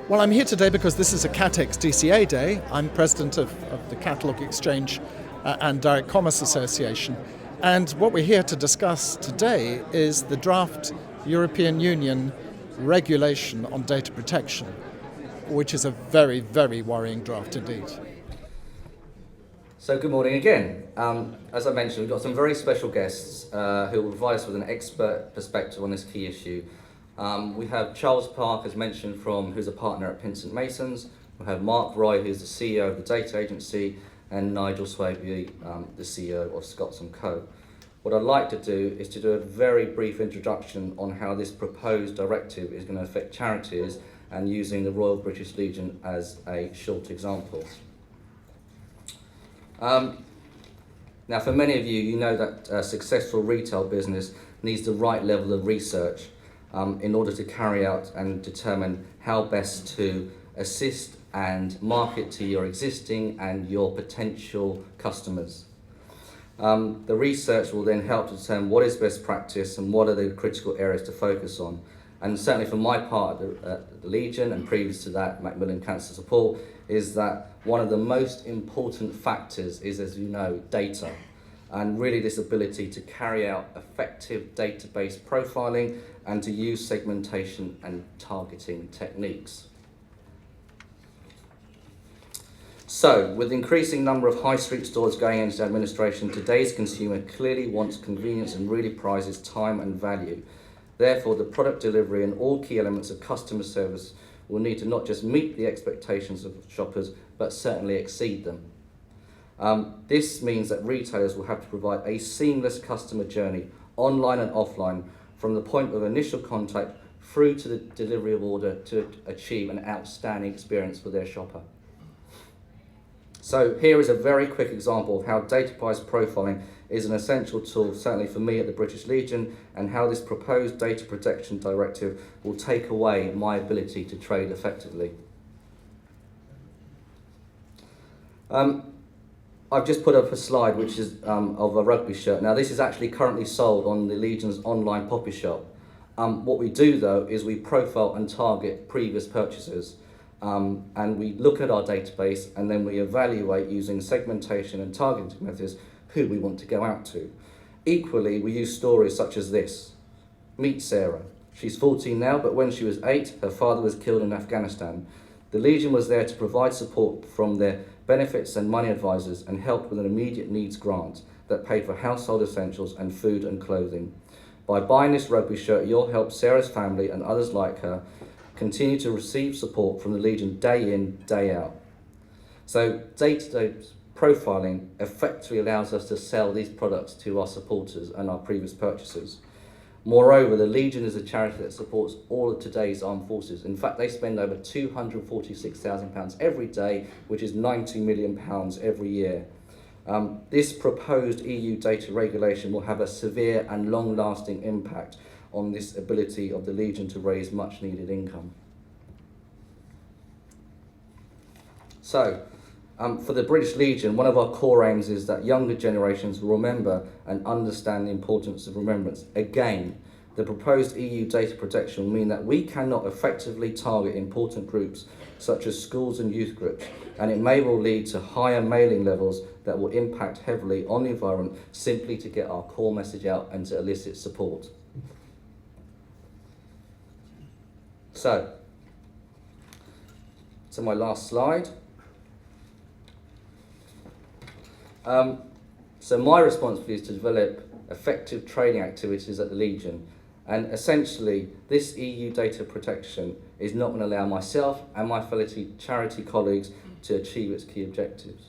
Well, I'm here today because this is a CatEx DCA day. I'm president of the Catalogue Exchange and Direct Commerce Association. And what we're here to discuss today is the draft European Union regulation on data protection, which is a very, very worrying draft indeed. So good morning again. As I mentioned, we've got some very special guests who will provide us with an expert perspective on this key issue. We have Charles Park, as mentioned, who's a partner at Pinsent Masons. We have Mark Roy, who's the CEO of the data agency, and Nigel Swaby, the CEO of Scots & Co. What I'd like to do is to do a very brief introduction on how this proposed directive is going to affect charities, and using the Royal British Legion as a short example. Now, for many of you, you know that a successful retail business needs the right level of research in order to carry out and determine how best to assist and market to your existing and your potential customers. The research will then help to determine what is best practice and what are the critical areas to focus on. And certainly for my part, the Legion, and previous to that, Macmillan Cancer Support, is that one of the most important factors is, as you know, data. And really this ability to carry out effective database profiling and to use segmentation and targeting techniques. So, with the increasing number of high street stores going into administration, today's consumer clearly wants convenience and really prizes time and value. Therefore, the product delivery and all key elements of customer service will need to not just meet the expectations of shoppers, but certainly exceed them. This means that retailers will have to provide a seamless customer journey, online and offline, from the point of initial contact through to the delivery of order to achieve an outstanding experience for their shopper. So here is a very quick example of how database profiling is an essential tool, certainly for me at the British Legion, and how this proposed data protection directive will take away my ability to trade effectively. I've just put up a slide which is of a rugby shirt. Now this is actually currently sold on the Legion's online poppy shop. What we do though is we profile and target previous purchases. And we look at our database and then we evaluate using segmentation and targeting methods who we want to go out to. Equally, we use stories such as this. Meet Sarah. She's 14 now, but when she was 8, her father was killed in Afghanistan. The Legion was there to provide support from their benefits and money advisors and help with an immediate needs grant that paid for household essentials and food and clothing. By buying this rugby shirt, you'll help Sarah's family and others like her continue to receive support from the Legion day in, day out. So day-to-day profiling effectively allows us to sell these products to our supporters and our previous purchasers. Moreover, the Legion is a charity that supports all of today's armed forces. In fact, they spend over £246,000 every day, which is £90 million every year. This proposed EU data regulation will have a severe and long-lasting impact on this ability of the Legion to raise much needed income. So, for the British Legion, one of our core aims is that younger generations will remember and understand the importance of remembrance. Again, the proposed EU data protection will mean that we cannot effectively target important groups such as schools and youth groups, and it may well lead to higher mailing levels that will impact heavily on the environment simply to get our core message out and to elicit support. So my last slide. So my responsibility is to develop effective trading activities at the Legion, and essentially this EU data protection is not going to allow myself and my fellow charity colleagues to achieve its key objectives.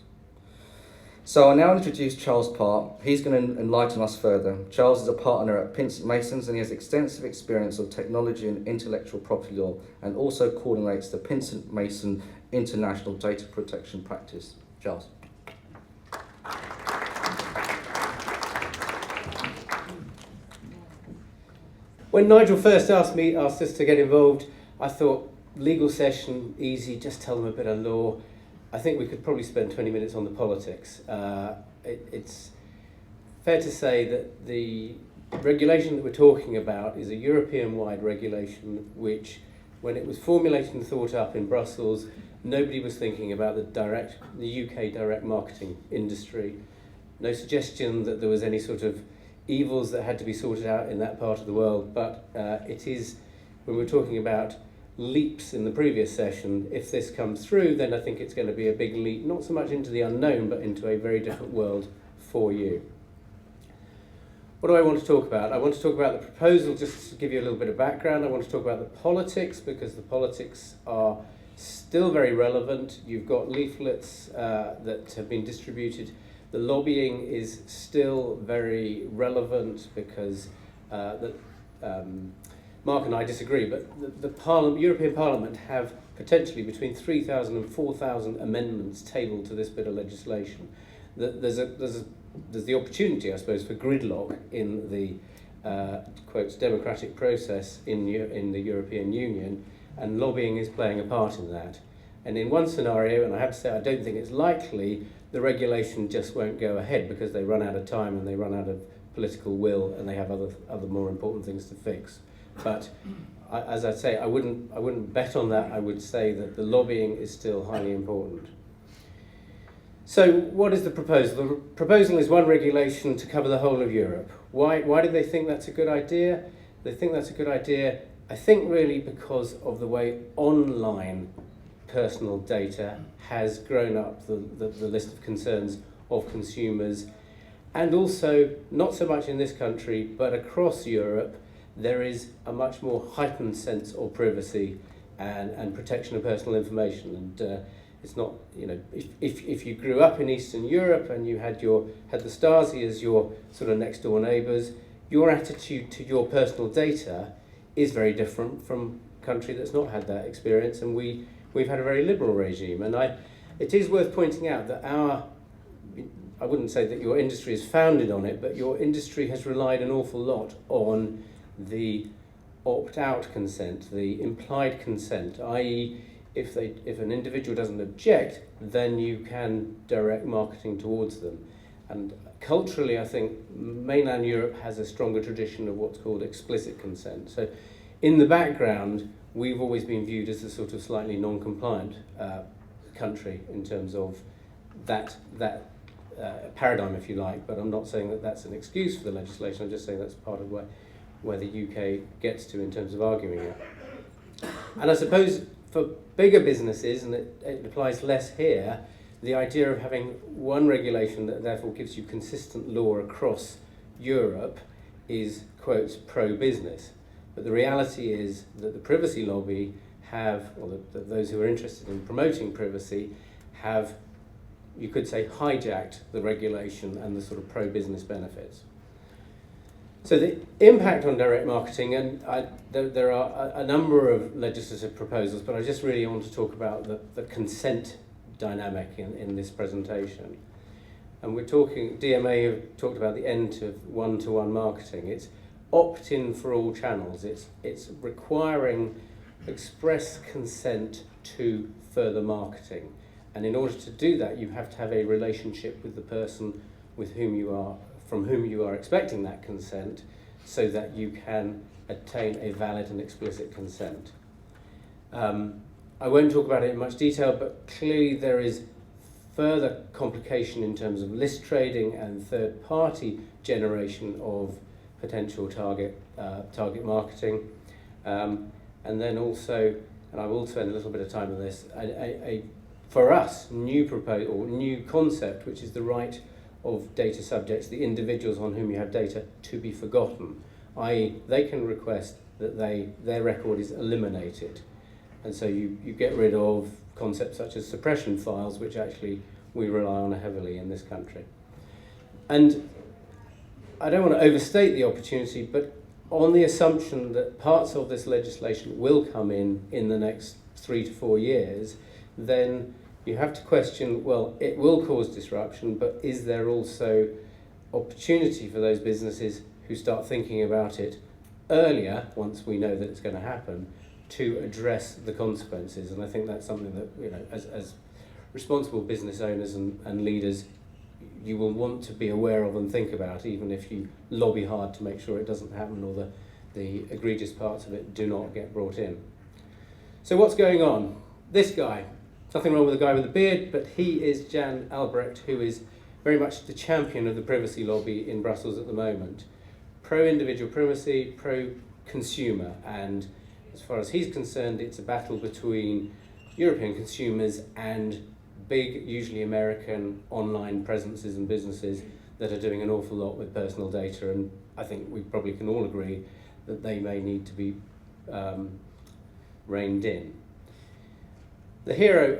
So I'll now introduce Charles Park. He's going to enlighten us further. Charles is a partner at Pinsent Masons and he has extensive experience of technology and intellectual property law, and also coordinates the Pinsent Mason International Data Protection Practice. Charles. When Nigel first asked us to get involved, I thought legal session, easy, just tell them a bit of law. I think we could probably spend 20 minutes on the politics. It's fair to say that the regulation that we're talking about is a European-wide regulation which when it was formulated and thought up in Brussels, nobody was thinking about the UK direct marketing industry. No suggestion that there was any sort of evils that had to be sorted out in that part of the world, but it is, when we're talking about leaps in the previous session, if this comes through, then I think it's going to be a big leap, not so much into the unknown, but into a very different world for you. What do I want to talk about? I want to talk about the proposal, just to give you a little bit of background. I want to talk about the politics, because the politics are still very relevant. You've got leaflets that have been distributed. The lobbying is still very relevant, because Mark and I disagree, but the European Parliament have potentially between 3,000 and 4,000 amendments tabled to this bit of legislation. There's the opportunity, I suppose, for gridlock in the quotes democratic process in the European Union, and lobbying is playing a part in that. And in one scenario, and I have to say I don't think it's likely, the regulation just won't go ahead because they run out of time and they run out of political will and they have other more important things to fix. But as I say, I wouldn't bet on that. I would say that the lobbying is still highly important. So what is the proposal? The proposal is one regulation to cover the whole of Europe. Why do they think that's a good idea? They think that's a good idea, I think, really because of the way online personal data has grown up the list of concerns of consumers. And also, not so much in this country, but across Europe, there is a much more heightened sense of privacy and protection of personal information. And it's not, you know, if you grew up in Eastern Europe and you had the Stasi as your sort of next door neighbours, your attitude to your personal data is very different from a country that's not had that experience. And we've had a very liberal regime. And it is worth pointing out that I wouldn't say that your industry is founded on it, but your industry has relied an awful lot on the opt-out consent, the implied consent, i.e. if an individual doesn't object, then you can direct marketing towards them. And culturally, I think mainland Europe has a stronger tradition of what's called explicit consent. So in the background, we've always been viewed as a sort of slightly non-compliant country in terms of that paradigm, if you like, but I'm not saying that that's an excuse for the legislation. I'm just saying that's part of where the UK gets to in terms of arguing it. And I suppose for bigger businesses, and it applies less here, the idea of having one regulation that therefore gives you consistent law across Europe is, quotes, pro-business. But the reality is that the privacy lobby those who are interested in promoting privacy have, you could say, hijacked the regulation and the sort of pro-business benefits. So the impact on direct marketing, and there are a number of legislative proposals, but I just really want to talk about the consent dynamic in this presentation. And we're talking, DMA have talked about the end of one-to-one marketing. It's opt-in for all channels. It's requiring express consent to further marketing. And in order to do that, you have to have a relationship with the person from whom you are expecting that consent, so that you can attain a valid and explicit consent. I won't talk about it in much detail, but clearly there is further complication in terms of list trading and third-party generation of potential target marketing. And then also, and I will spend a little bit of time on this, for us, new concept, which is the right of data subjects, the individuals on whom you have data, to be forgotten, i.e. they can request that their record is eliminated. And so you get rid of concepts such as suppression files, which actually we rely on heavily in this country. And I don't want to overstate the opportunity, but on the assumption that parts of this legislation will come in the next 3 to 4 years, then you have to question, well, it will cause disruption, but is there also opportunity for those businesses who start thinking about it earlier, once we know that it's going to happen, to address the consequences? And I think that's something that, you know, as responsible business owners and leaders, you will want to be aware of and think about, even if you lobby hard to make sure it doesn't happen or the egregious parts of it do not get brought in. So what's going on? This guy, nothing wrong with the guy with the beard, but he is Jan Albrecht, who is very much the champion of the privacy lobby in Brussels at the moment. Pro-individual privacy, pro-consumer, and as far as he's concerned, it's a battle between European consumers and big, usually American, online presences and businesses that are doing an awful lot with personal data, and I think we probably can all agree that they may need to be reined in. The hero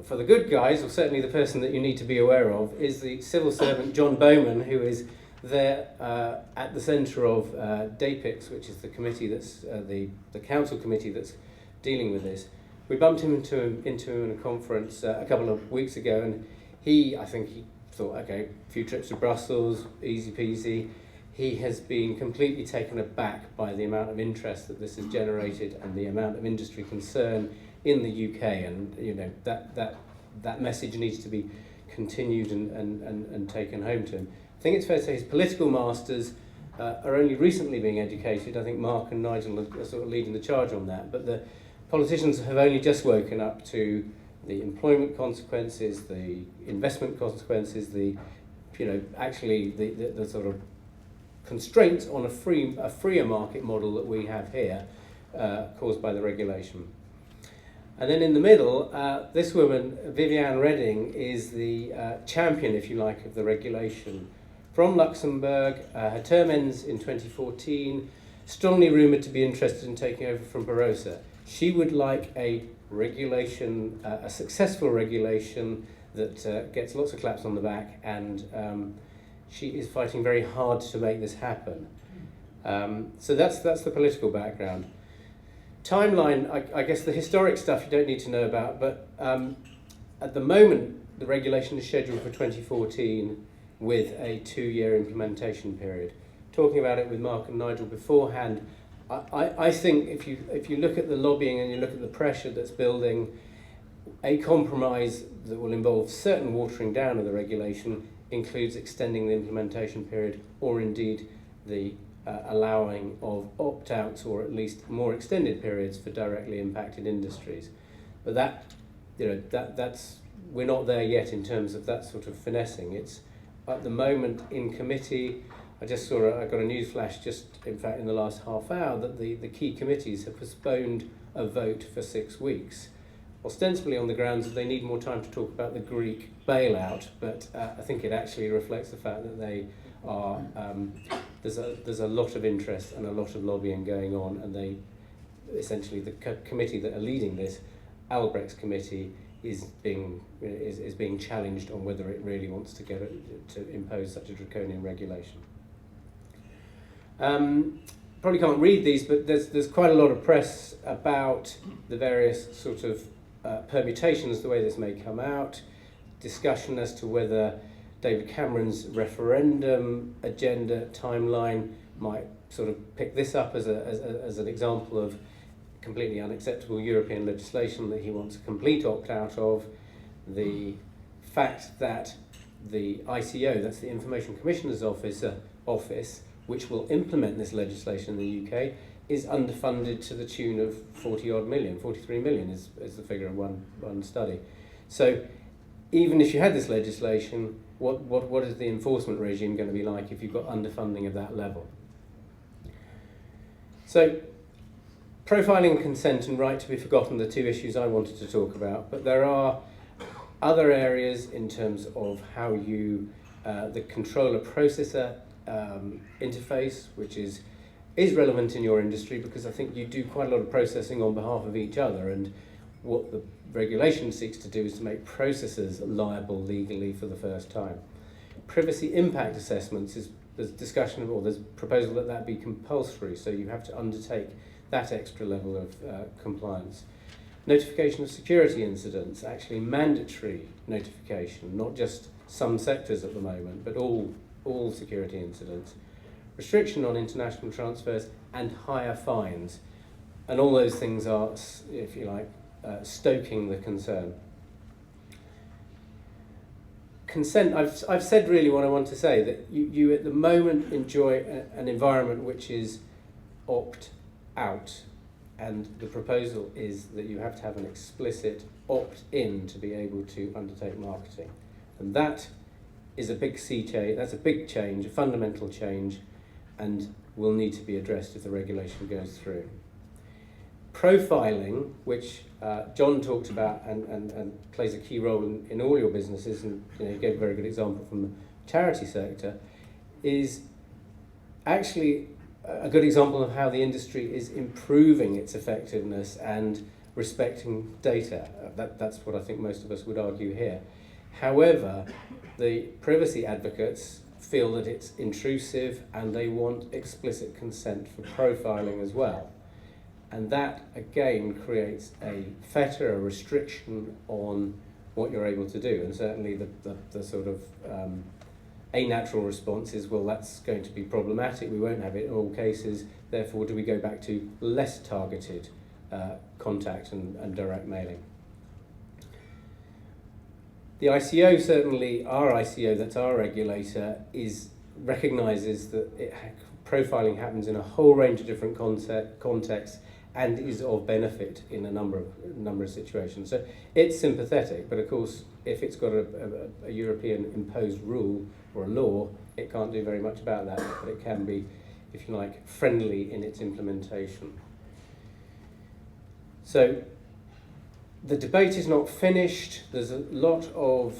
for the good guys, or certainly the person that you need to be aware of, is the civil servant John Bowman, who is there at the centre of DAPIX, which is the committee that's the council committee that's dealing with this. We bumped him into him in a conference a couple of weeks ago, and I think he thought, okay, a few trips to Brussels, easy peasy. He has been completely taken aback by the amount of interest that this has generated and the amount of industry concern in the UK, and you know that message needs to be continued and taken home to him. I think it's fair to say his political masters are only recently being educated. I think Mark and Nigel are sort of leading the charge on that, but the politicians have only just woken up to the employment consequences, the investment consequences, the sort of constraints on a freer market model that we have here, caused by the regulation. And then in the middle, this woman, Viviane Reding, is the champion, if you like, of the regulation. From Luxembourg, her term ends in 2014, strongly rumoured to be interested in taking over from Barroso. She would like a regulation, a successful regulation that gets lots of claps on the back, and she is fighting very hard to make this happen. So that's the political background. Timeline, I guess the historic stuff you don't need to know about, but at the moment the regulation is scheduled for 2014 with a 2-year implementation period. Talking about it with Mark and Nigel beforehand, I think if you look at the lobbying and you look at the pressure that's building, a compromise that will involve certain watering down of the regulation includes extending the implementation period, or indeed the allowing of opt-outs, or at least more extended periods for directly impacted industries. But that's we're not there yet in terms of that sort of finessing. It's at the moment in committee. I got a news flash just in fact in the last half hour that the key committees have postponed a vote for 6 weeks, ostensibly on the grounds that they need more time to talk about the Greek bailout, but I think it actually reflects the fact that they are there's a lot of interest and a lot of lobbying going on, and they essentially the committee that are leading this, Albrecht's committee, is being challenged on whether it really wants to impose such a draconian regulation. Probably can't read these, but there's quite a lot of press about the various sort of permutations, the way this may come out, discussion as to whether David Cameron's referendum agenda timeline might sort of pick this up as an example of completely unacceptable European legislation that he wants a complete opt-out of. The fact that the ICO, that's the Information Commissioner's Office, which will implement this legislation in the UK, is underfunded to the tune of 40-odd million, 43 million is the figure of one study. So even if you had this legislation, what is the enforcement regime going to be like if you've got underfunding of that level? So profiling and consent and right to be forgotten are the two issues I wanted to talk about, but there are other areas in terms of how you, the controller-processor interface, which is relevant in your industry because I think you do quite a lot of processing on behalf of each other, and what the regulation seeks to do is to make processors liable legally for the first time. Privacy impact assessments, there's discussion or there's proposal that be compulsory, so you have to undertake that extra level of compliance. Notification of security incidents, actually mandatory notification, not just some sectors at the moment, but all security incidents. Restriction on international transfers and higher fines. And all those things are, if you like, stoking the concern. Consent, I've said really what I want to say, that you at the moment enjoy an environment which is opt-out. and the proposal is that you have to have an explicit opt-in to be able to undertake marketing. And that is a big sea change, that's a big change, a fundamental change, and will need to be addressed if the regulation goes through. Profiling, which John talked about and plays a key role in all your businesses, and he gave a very good example from the charity sector, is actually a good example of how the industry is improving its effectiveness and respecting data. That's what I think most of us would argue here. However, the privacy advocates feel that it's intrusive and they want explicit consent for profiling as well. And that, again, creates a fetter, a restriction on what you're able to do. And certainly the sort of a natural response is, well, that's going to be problematic. We won't have it in all cases. Therefore, do we go back to less targeted contact and direct mailing? The ICO, certainly our ICO, that's our regulator, recognises that profiling happens in a whole range of different contexts and is of benefit in a number of situations. So it's sympathetic, but of course, if it's got a European imposed rule or a law, it can't do very much about that, but it can be, if you like, friendly in its implementation. So the debate is not finished. There's a lot of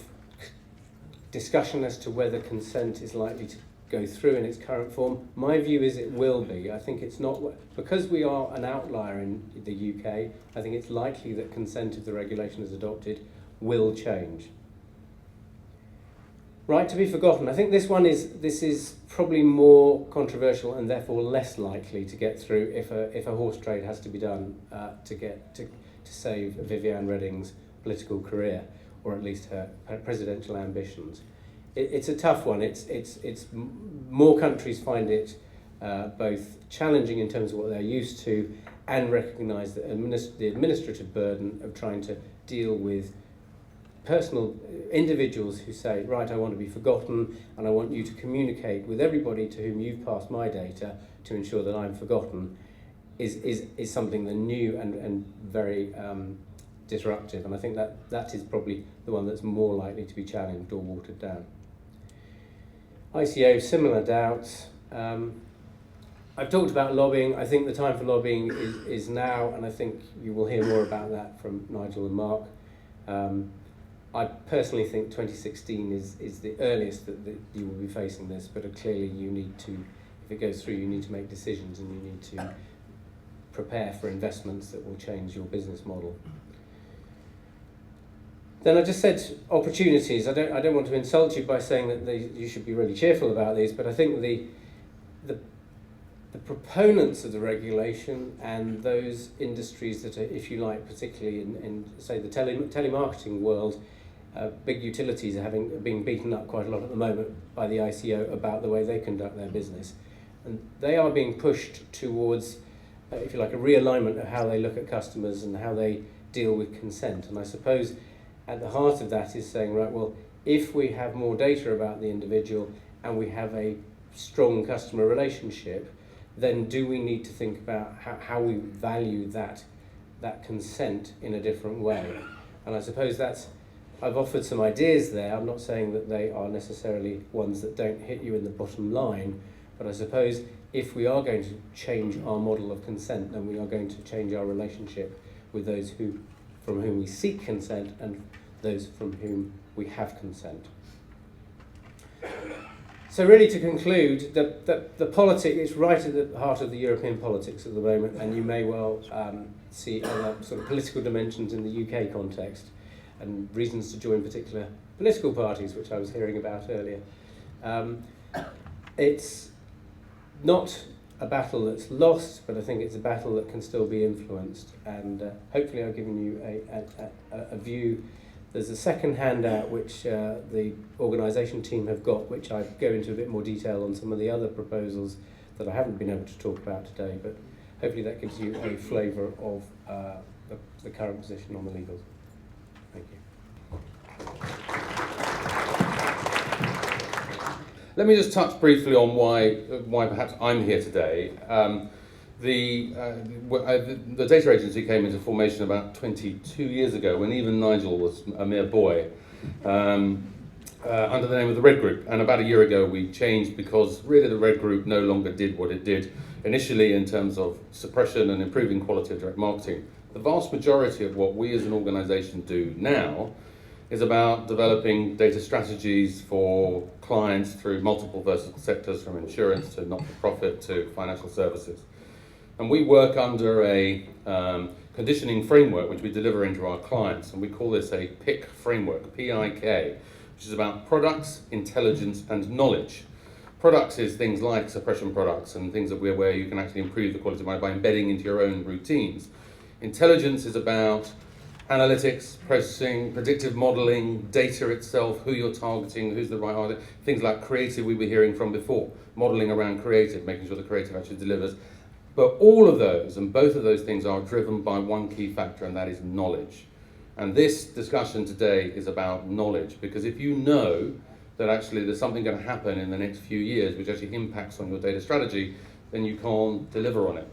discussion as to whether consent is likely to go through in its current form. My view is it will be. I think it's not, because we are an outlier in the UK, I think it's likely that consent, if the regulation is adopted, will change. Right to be forgotten. I think this is probably more controversial and therefore less likely to get through if a horse trade has to be done to save Viviane Reding's political career, or at least her presidential ambitions. It's a tough one. It's more countries find it both challenging in terms of what they're used to, and recognise the administrative burden of trying to deal with personal individuals who say, right, I want to be forgotten, and I want you to communicate with everybody to whom you've passed my data to ensure that I'm forgotten, is something that new and very disruptive. And I think that is probably the one that's more likely to be challenged or watered down. ICO, similar doubts. I've talked about lobbying. I think the time for lobbying is now, and I think you will hear more about that from Nigel and Mark. I personally think 2016 is the earliest that you will be facing this, but clearly you need to, if it goes through, you need to make decisions and you need to prepare for investments that will change your business model. Then I just said opportunities. I don't want to insult you by saying that you should be really cheerful about these, but I think the proponents of the regulation and those industries that are, if you like, particularly in say the telemarketing world, big utilities are being beaten up quite a lot at the moment by the ICO about the way they conduct their business, and they are being pushed towards, if you like, a realignment of how they look at customers and how they deal with consent. And I suppose at the heart of that is saying, right, well, if we have more data about the individual and we have a strong customer relationship, then do we need to think about how we value that consent in a different way? And I suppose I've offered some ideas there. I'm not saying that they are necessarily ones that don't hit you in the bottom line, but I suppose if we are going to change our model of consent, then we are going to change our relationship with those from whom we seek consent and those from whom we have consent. So really, to conclude, the politics is right at the heart of the European politics at the moment, and you may well see other sort of political dimensions in the UK context and reasons to join particular political parties, which I was hearing about earlier. It's not a battle that's lost, but I think it's a battle that can still be influenced, and hopefully I've given you a view. There's a second handout which the organisation team have got, which I go into a bit more detail on some of the other proposals that I haven't been able to talk about today, but hopefully that gives you a flavour of the current position on the legals. Thank you. Let me just touch briefly on why perhaps I'm here today. the data agency came into formation about 22 years ago, when even Nigel was a mere boy, under the name of the Red Group. And about a year ago we changed, because really the Red Group no longer did what it did initially in terms of suppression and improving quality of direct marketing. The vast majority of what we as an organisation do now is about developing data strategies for clients through multiple vertical sectors, from insurance to not-for-profit to financial services. And we work under a conditioning framework which we deliver into our clients, and we call this a PIK framework, P-I-K, which is about products, intelligence and knowledge. Products is things like suppression products and things where you can actually improve the quality of life by embedding into your own routines. Intelligence is about analytics, processing, predictive modelling, data itself, who you're targeting, who's the right audience, things like creative we were hearing from before, modelling around creative, making sure the creative actually delivers. But all of those, and both of those things, are driven by one key factor, and that is knowledge. And this discussion today is about knowledge, because if you know that actually there's something going to happen in the next few years which actually impacts on your data strategy, then you can't deliver on it.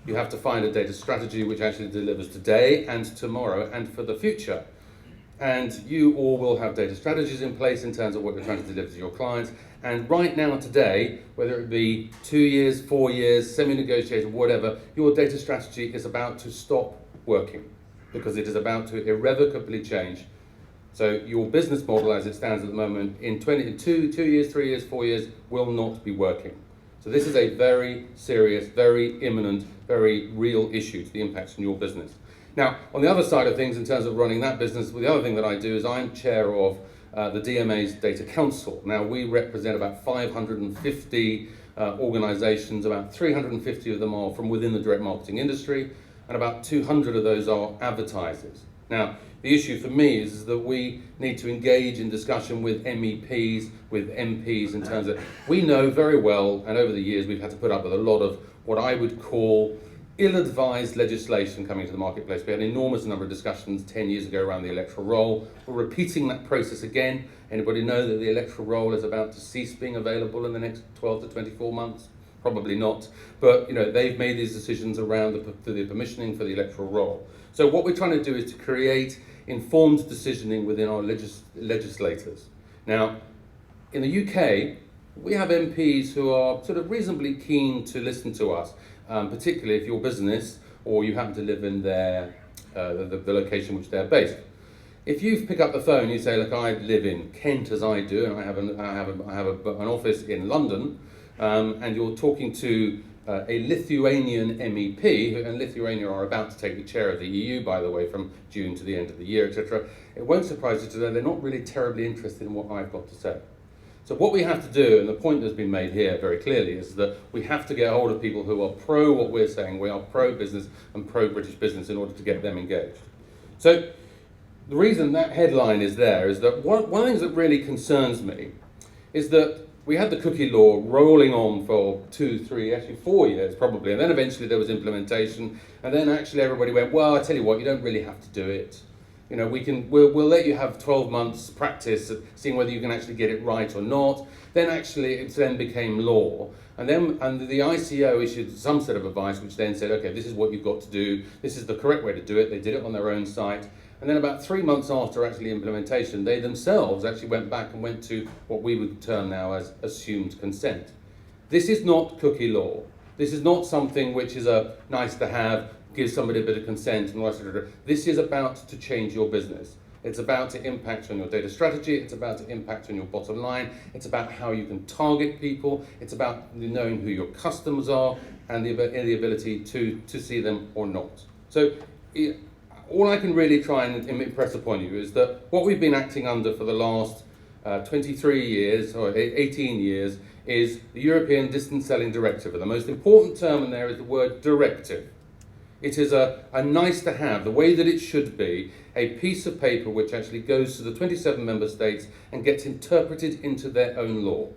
You have to find a data strategy which actually delivers today and tomorrow and for the future. And you all will have data strategies in place in terms of what you're trying to deliver to your clients. And right now, today, whether it be 2 years, 4 years, semi-negotiated, whatever, your data strategy is about to stop working, because it is about to irrevocably change. So your business model as it stands at the moment in 2 years, 3 years, 4 years will not be working. So this is a very serious, very imminent, very real issue to the impacts on your business. Now, on the other side of things, in terms of running that business, the other thing that I do is I'm chair of the DMA's Data Council. Now, we represent about 550 organisations, about 350 of them are from within the direct marketing industry, and about 200 of those are advertisers. Now, the issue for me is that we need to engage in discussion with MEPs, with MPs, in terms of, we know very well, and over the years we've had to put up with a lot of what I would call ill-advised legislation coming to the marketplace. We had an enormous number of discussions 10 years ago around the electoral roll. We're repeating that process again. Anybody know that the electoral roll is about to cease being available in the next 12 to 24 months? Probably not. But they've made these decisions around the permissioning for the electoral roll. So what we're trying to do is to create informed decisioning within our legislators. Now, in the UK, we have MPs who are sort of reasonably keen to listen to us, particularly if your business or you happen to live in their the location which they're based. If you pick up the phone, you say, look, I live in Kent as I do, and I have an office in London, and you're talking to a Lithuanian MEP, and Lithuania are about to take the chair of the EU, by the way, from June to the end of the year, etc. It won't surprise you to know they're not really terribly interested in what I've got to say. So what we have to do, and the point that's been made here very clearly, is that we have to get hold of people who are pro what we're saying. We are pro-business and pro-British business in order to get them engaged. So the reason that headline is there is that one of the things that really concerns me is that we had the cookie law rolling on for 2, 3, actually 4 years probably, and then eventually there was implementation, and then actually everybody went, well, I tell you what, you don't really have to do it. We'll let you have 12 months practice at seeing whether you can actually get it right or not. Then actually it then became law, and the ICO issued some set of advice which then said, okay, this is what you've got to do, this is the correct way to do it. They did it on their own site. And then about 3 months after actually implementation, they themselves actually went back and went to what we would term now as assumed consent. This is not cookie law. This is not something which is a nice to have, give somebody a bit of consent and all that. This is about to change your business. It's about to impact on your data strategy. It's about to impact on your bottom line. It's about how you can target people. It's about knowing who your customers are and the ability to see them or not. So all I can really try and impress upon you is that what we've been acting under for the last 23 years or 18 years is the European Distance Selling Directive. And the most important term in there is the word directive. It is a nice to have, the way that it should be, a piece of paper which actually goes to the 27 member states and gets interpreted into their own law.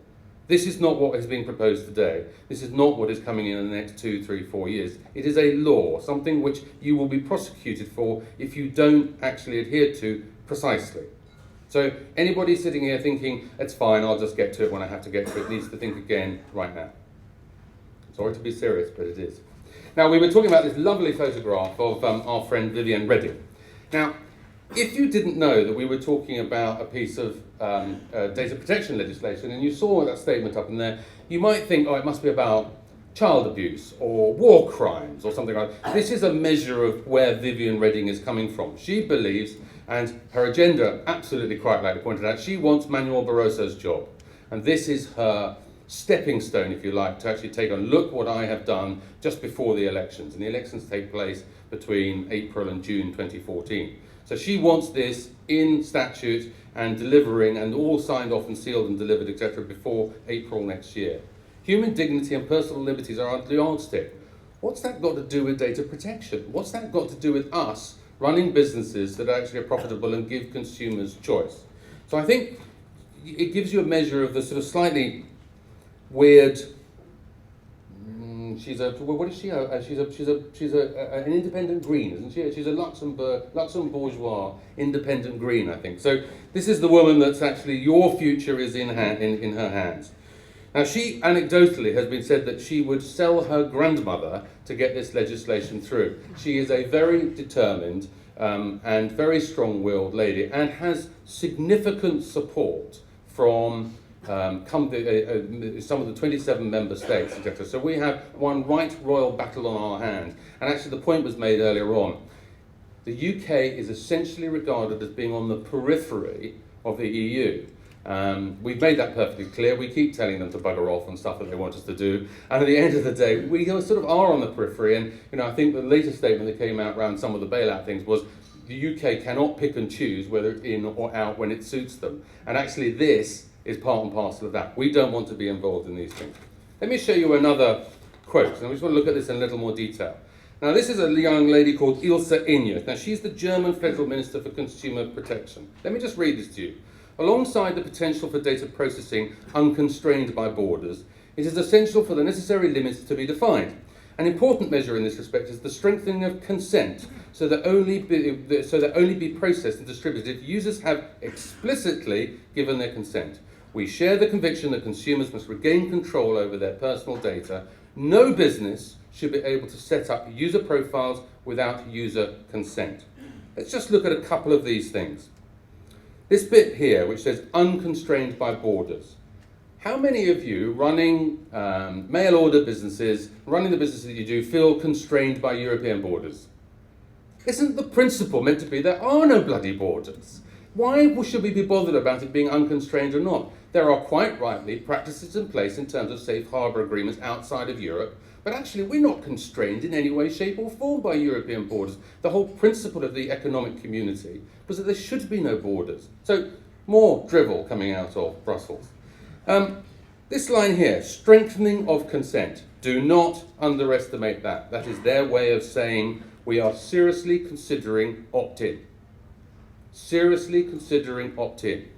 This is not what is being proposed today. This is not what is coming in the next 2, 3, 4 years. It is a law, something which you will be prosecuted for if you don't actually adhere to precisely. So anybody sitting here thinking, it's fine, I'll just get to it when I have to get to it, needs to think again right now. Sorry to be serious, but it is. Now, we were talking about this lovely photograph of our friend Vivienne Reding. Now, if you didn't know that we were talking about a piece of data protection legislation and you saw that statement up in there, you might think, oh, it must be about child abuse or war crimes or something like that. This is a measure of where Vivienne Reding is coming from. She believes, and her agenda, absolutely quite rightly pointed out, she wants Manuel Barroso's job. And this is her stepping stone, if you like, to actually take a look what I have done just before the elections. And the elections take place between April and June 2014. So she wants this in statute and delivering and all signed off and sealed and delivered, etc., before April next year. Human dignity and personal liberties are the yardstick. What's that got to do with data protection? What's that got to do with us running businesses that actually are profitable and give consumers choice? So I think it gives you a measure of the sort of slightly weird. She's an independent green, isn't she? She's a Luxembourgeois independent green, I think. So this is the woman that's actually your future is in her hands. Now, she anecdotally has been said that she would sell her grandmother to get this legislation through. She is a very determined and very strong-willed lady and has significant support from some of the 27 member states, etc. So we have one right royal battle on our hands. And actually the point was made earlier on. The UK is essentially regarded as being on the periphery of the EU. We've made that perfectly clear. We keep telling them to bugger off and stuff that they want us to do. And at the end of the day, we sort of are on the periphery. And I think the latest statement that came out around some of the bailout things was the UK cannot pick and choose whether it's in or out when it suits them. And actually this is part and parcel of that. We don't want to be involved in these things. Let me show you another quote. And we just want to look at this in a little more detail. Now, this is a young lady called Ilse Inje. Now, she's the German Federal Minister for Consumer Protection. Let me just read this to you. Alongside the potential for data processing unconstrained by borders, it is essential for the necessary limits to be defined. An important measure in this respect is the strengthening of consent, so that only be processed and distributed if users have explicitly given their consent. We share the conviction that consumers must regain control over their personal data. No business should be able to set up user profiles without user consent. Let's just look at a couple of these things. This bit here, which says unconstrained by borders. How many of you running mail order businesses, running the business that you do, feel constrained by European borders? Isn't the principle meant to be there are no bloody borders? Why should we be bothered about it being unconstrained or not? There are quite rightly practices in place in terms of safe harbour agreements outside of Europe, but actually we're not constrained in any way, shape or form by European borders. The whole principle of the economic community was that there should be no borders. So more drivel coming out of Brussels. This line here, strengthening of consent. Do not underestimate that. That is their way of saying we are seriously considering opt-in. Seriously considering opt-in.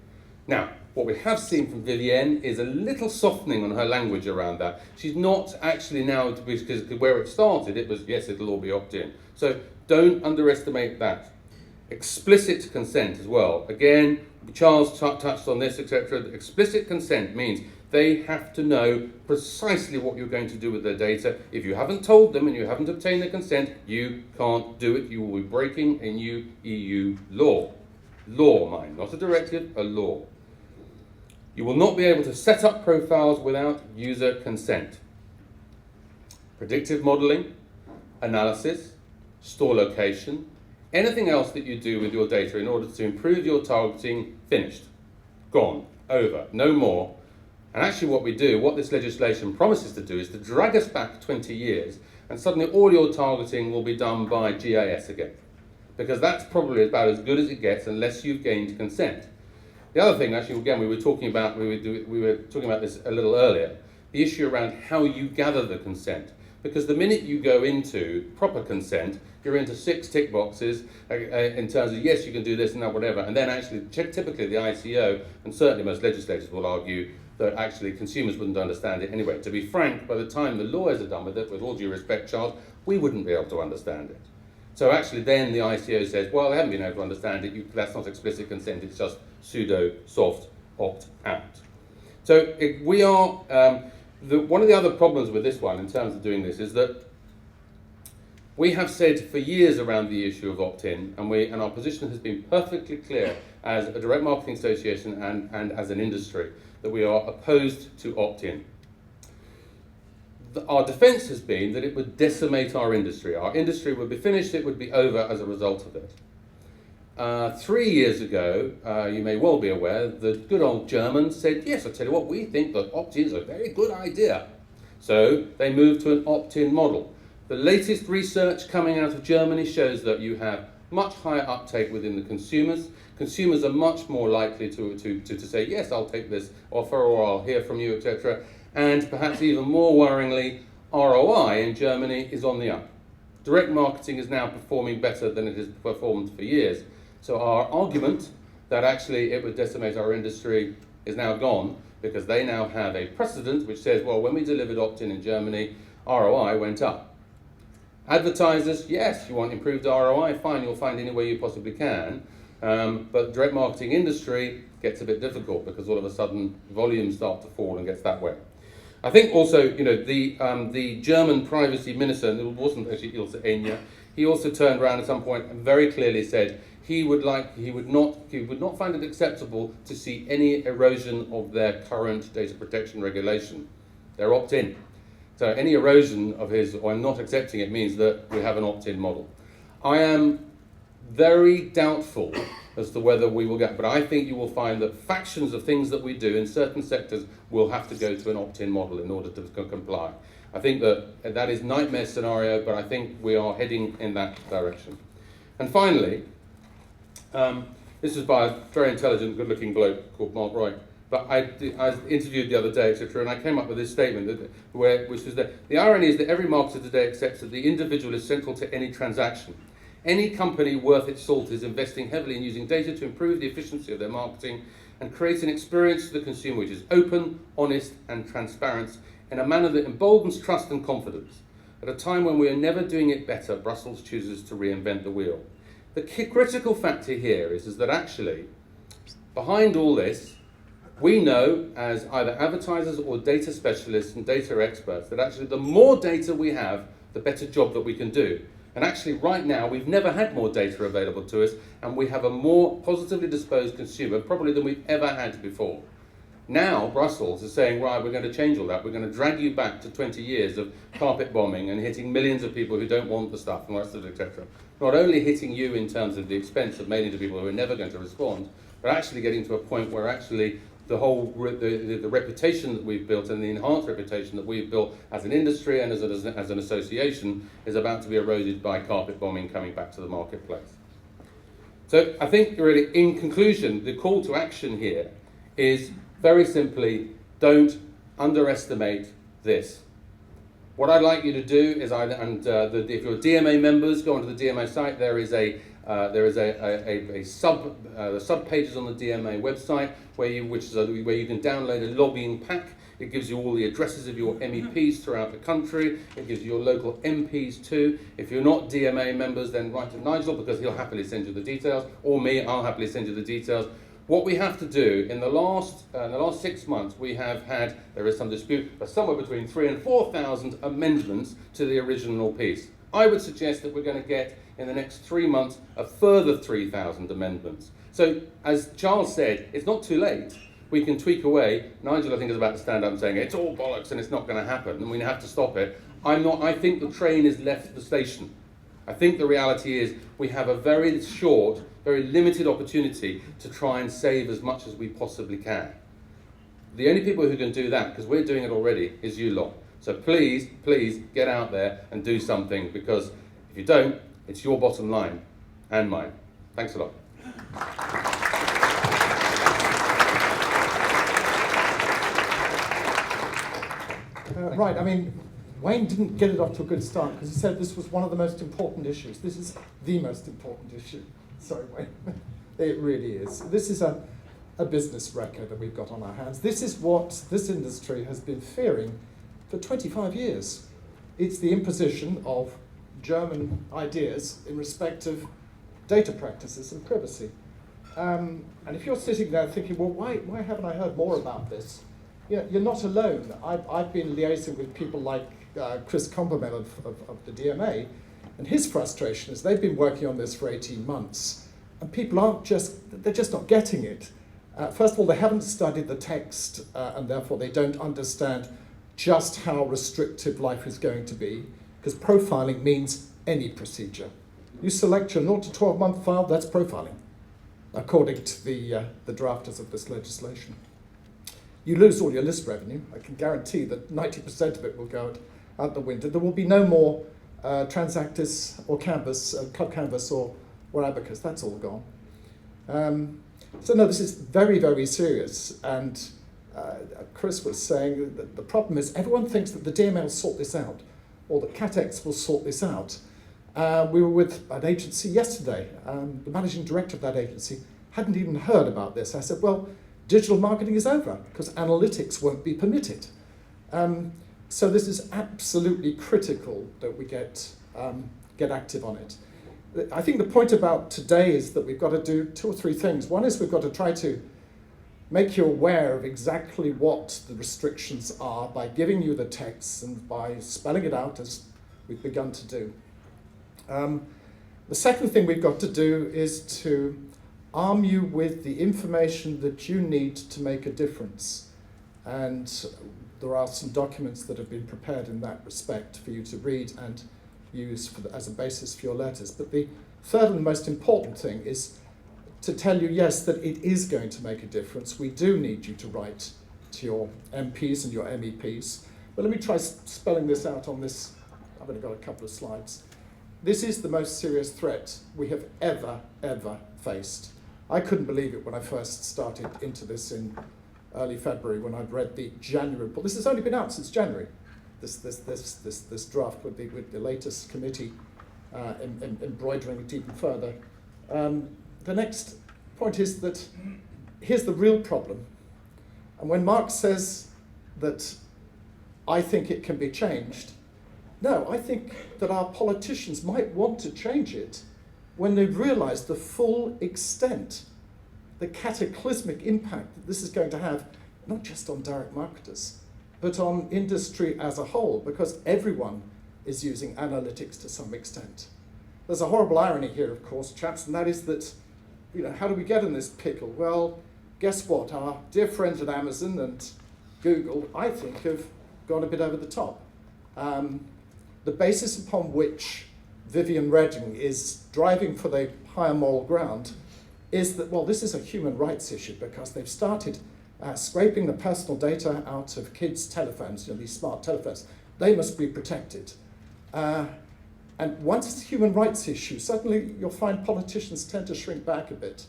Now, what we have seen from Vivienne is a little softening on her language around that. She's not actually now, because where it started, it was, yes, it'll all be opt-in. So don't underestimate that. Explicit consent as well. Again, Charles touched on this, etc. Explicit consent means they have to know precisely what you're going to do with their data. If you haven't told them and you haven't obtained their consent, you can't do it. You will be breaking a new EU law. Law, mind, not a directive, a law. You will not be able to set up profiles without user consent. Predictive modeling, analysis, store location, anything else that you do with your data in order to improve your targeting, finished, gone, over, no more. And actually what this legislation promises to do is to drag us back 20 years and suddenly all your targeting will be done by GIS again. Because that's probably about as good as it gets unless you've gained consent. The other thing, actually, again, we were talking about this a little earlier, the issue around how you gather the consent. Because the minute you go into proper consent, you're into 6 tick boxes in terms of, yes, you can do this and that, whatever. And then actually, typically the ICO, and certainly most legislators will argue that actually consumers wouldn't understand it anyway. To be frank, by the time the lawyers are done with it, with all due respect, Charles, we wouldn't be able to understand it. So actually then the ICO says, well, they haven't been able to understand it, that's not explicit consent, it's just pseudo soft opt-out. So one of the other problems with this one in terms of doing this is that We have said for years around the issue of opt-in, and our position has been perfectly clear as a direct marketing association and as an industry, that we are opposed to opt-in. Our defence has been that it would decimate our industry. Our industry would be finished, it would be over as a result of it. 3 years ago, you may well be aware, the good old Germans said, yes, I tell you what, we think that opt-in is a very good idea. So they moved to an opt-in model. The latest research coming out of Germany shows that you have much higher uptake within the consumers. Consumers are much more likely to say, yes, I'll take this offer, or I'll hear from you, etc. And perhaps even more worryingly, ROI in Germany is on the up. Direct marketing is now performing better than it has performed for years. So our argument that actually it would decimate our industry is now gone, because they now have a precedent which says, well, when we delivered opt-in in Germany, ROI went up. Advertisers, yes, you want improved ROI, fine, you'll find any way you possibly can. But direct marketing industry gets a bit difficult, because all of a sudden volumes start to fall and gets that way. I think also, the German privacy minister, and it wasn't actually Ilse Enya, he also turned around at some point and very clearly said he would not find it acceptable to see any erosion of their current data protection regulation. They're opt-in. So any erosion of his, or not accepting it, means that we have an opt-in model. I am very doubtful as to whether we will get, but I think you will find that factions of things that we do in certain sectors will have to go to an opt-in model in order to comply. I think that is nightmare scenario, but I think we are heading in that direction. And finally, this is by a very intelligent, good-looking bloke called Mark Roy. But I interviewed the other day, etc., and I came up with this statement, which was that the irony is that every marketer today accepts that the individual is central to any transaction. Any company worth its salt is investing heavily in using data to improve the efficiency of their marketing and create an experience to the consumer which is open, honest, and transparent in a manner that emboldens trust and confidence. At a time when we are never doing it better, Brussels chooses to reinvent the wheel. The critical factor here is that actually, behind all this, we know as either advertisers or data specialists and data experts that actually the more data we have, the better job that we can do. And actually right now, we've never had more data available to us, and we have a more positively disposed consumer probably than we've ever had before. Now Brussels is saying, right, we're going to change all that. We're going to drag you back to 20 years of carpet bombing and hitting millions of people who don't want the stuff and the rest of it, etc. Not only hitting you in terms of the expense of mailing to people who are never going to respond, but actually getting to a point where actually the reputation that we've built and the enhanced reputation that we've built as an industry and as an association is about to be eroded by carpet bombing coming back to the marketplace. So I think really, in conclusion, the call to action here is very simply, don't underestimate this. What I'd like you to do is, if you're DMA members, go onto the DMA site. There is a sub pages on the DMA website where you can download a lobbying pack. It gives you all the addresses of your MEPs throughout the country. It gives you your local MPs too. If you're not DMA members, then write to Nigel, because he'll happily send you the details, or me, I'll happily send you the details. What we have to do in the last 6 months, there is some dispute, but somewhere between 3,000 and 4,000 amendments to the original piece. I would suggest that we're going to get, in the next 3 months, a further 3,000 amendments. So, as Charles said, it's not too late. We can tweak away. Nigel, I think, is about to stand up and saying, it's all bollocks and it's not going to happen, and we have to stop it. I think the train has left the station. I think the reality is we have a very short, very limited opportunity to try and save as much as we possibly can. The only people who can do that, because we're doing it already, is you lot. So please, please get out there and do something, because if you don't, it's your bottom line and mine. Thanks a lot. Right, I mean, Wayne didn't get it off to a good start because he said this was one of the most important issues. This is the most important issue. Sorry, Wayne. It really is. This is a business wrecker that we've got on our hands. This is what this industry has been fearing for 25 years. It's the imposition of German ideas in respect of data practices and privacy. And if you're sitting there thinking, well, why haven't I heard more about this? You're not alone. I've been liaising with people like Chris Combermel of the DMA, And his frustration is they've been working on this for 18 months, and people they're just not getting it. First of all, they haven't studied the text, and therefore they don't understand just how restrictive life is going to be, because profiling means any procedure. You select your 0 to 12-month file, that's profiling, according to the drafters of this legislation. You lose all your list revenue. I can guarantee that 90% of it will go out the window. There will be no more Transactis or Canvas, Club Canvas or Abacus. That's all gone. So no, this is very, very serious. And Chris was saying that the problem is everyone thinks that the DMA will sort this out, or that CatEx will sort this out. We were with an agency yesterday. The managing director of that agency hadn't even heard about this. I said, well, digital marketing is over because analytics won't be permitted. So this is absolutely critical that we get active on it. I think the point about today is that we've got to do 2 or 3 things. One is we've got to try to make you aware of exactly what the restrictions are by giving you the text and by spelling it out as we've begun to do. The second thing we've got to do is to arm you with the information that you need to make a difference. And there are some documents that have been prepared in that respect for you to read and use as a basis for your letters. But the third and most important thing is to tell you, yes, that it is going to make a difference. We do need you to write to your MPs and your MEPs. But let me try spelling this out on this. I've only got a couple of slides. This is the most serious threat we have ever faced. I couldn't believe it when I first started into this in early February when I'd read the January report. This has only been out since January, this draft with the latest committee embroidering it even further. The next point is that here's the real problem. And when Mark says that I think it can be changed, no, I think that our politicians might want to change it when they realise the full extent, the cataclysmic impact that this is going to have, not just on direct marketers, but on industry as a whole, because everyone is using analytics to some extent. There's a horrible irony here, of course, chaps, and that is that, how do we get in this pickle? Well, guess what? Our dear friends at Amazon and Google, I think, have gone a bit over the top. The basis upon which Viviane Reding is driving for the higher moral ground is that, well, this is a human rights issue because they've started scraping the personal data out of kids' telephones, these smart telephones. They must be protected. And once it's a human rights issue, suddenly you'll find politicians tend to shrink back a bit.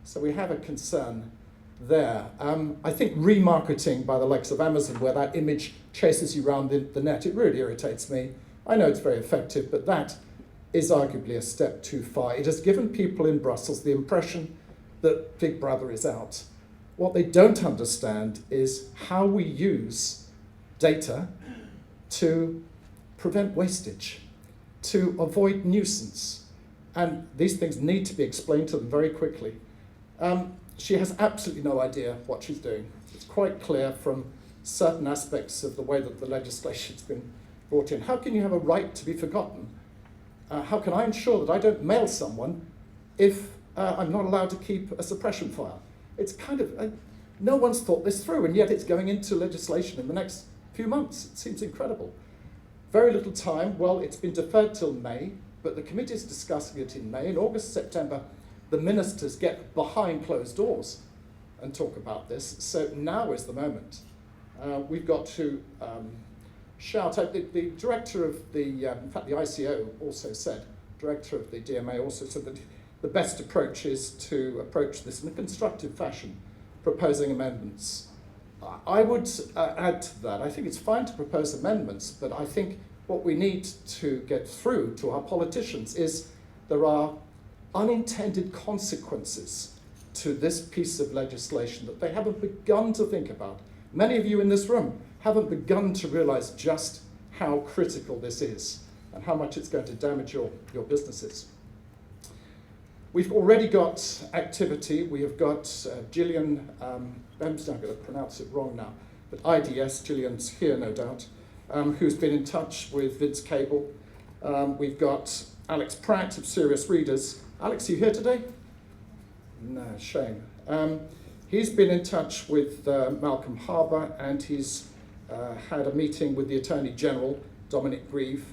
So we have a concern there. I think remarketing by the likes of Amazon, where that image chases you around the net, it really irritates me. I know it's very effective, but that is arguably a step too far. It has given people in Brussels the impression that Big Brother is out. What they don't understand is how we use data to prevent wastage, to avoid nuisance. And these things need to be explained to them very quickly. She has absolutely no idea what she's doing. It's quite clear from certain aspects of the way that the legislation's been brought in. How can you have a right to be forgotten? How can I ensure that I don't mail someone if I'm not allowed to keep a suppression file? It's kind of, no one's thought this through, and yet it's going into legislation in the next few months. It seems incredible. Very little time. Well, it's been deferred till May, but the committee is discussing it in May. In August, September, the ministers get behind closed doors and talk about this. So now is the moment. We've got to shout out. The director of in fact, the ICO also said, director of the DMA also said that the best approach is to approach this in a constructive fashion, proposing amendments. I would add to that. I think it's fine to propose amendments, but I think what we need to get through to our politicians is there are unintended consequences to this piece of legislation that they haven't begun to think about. Many of you in this room haven't begun to realise just how critical this is and how much it's going to damage your businesses. We've already got activity. We have got Gillian, I'm going to pronounce it wrong now, but IDS, Gillian's here no doubt, who's been in touch with Vince Cable. We've got Alex Pratt of Serious Readers. Alex, are you here today? No, shame. He's been in touch with Malcolm Harbour, and he's had a meeting with the Attorney General, Dominic Grieve.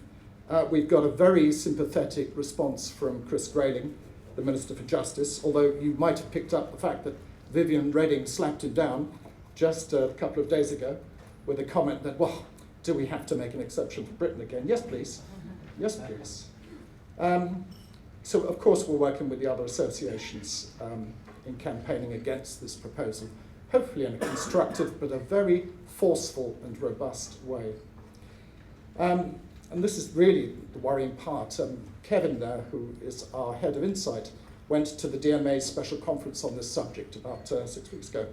We've got a very sympathetic response from Chris Grayling, the Minister for Justice, although you might have picked up the fact that Vivienne Reding slapped him down just a couple of days ago with a comment that, well, do we have to make an exception for Britain again? Yes, please. Yes, please. So, of course, we're working with the other associations in campaigning against this proposal, hopefully in a constructive but a very forceful and robust way. And this is really the worrying part. Kevin there, who is our head of Insight, went to the DMA's special conference on this subject about 6 weeks ago.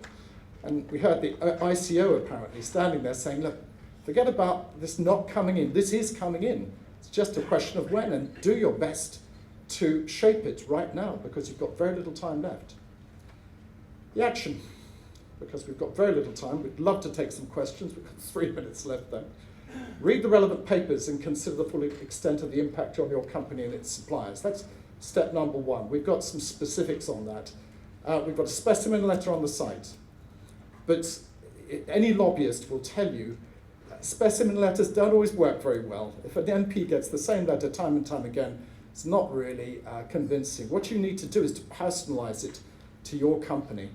And we heard the ICO apparently standing there saying, look, forget about this not coming in. This is coming in. It's just a question of when, and do your best to shape it right now, because you've got very little time left. The action, because we've got very little time. We'd love to take some questions. We've got 3 minutes left then. Read the relevant papers and consider the full extent of the impact on your company and its suppliers. That's step number 1. We've got some specifics on that. We've got a specimen letter on the site. But any lobbyist will tell you specimen letters don't always work very well. If an MP gets the same letter time and time again, it's not really convincing. What you need to do is to personalize it to your company.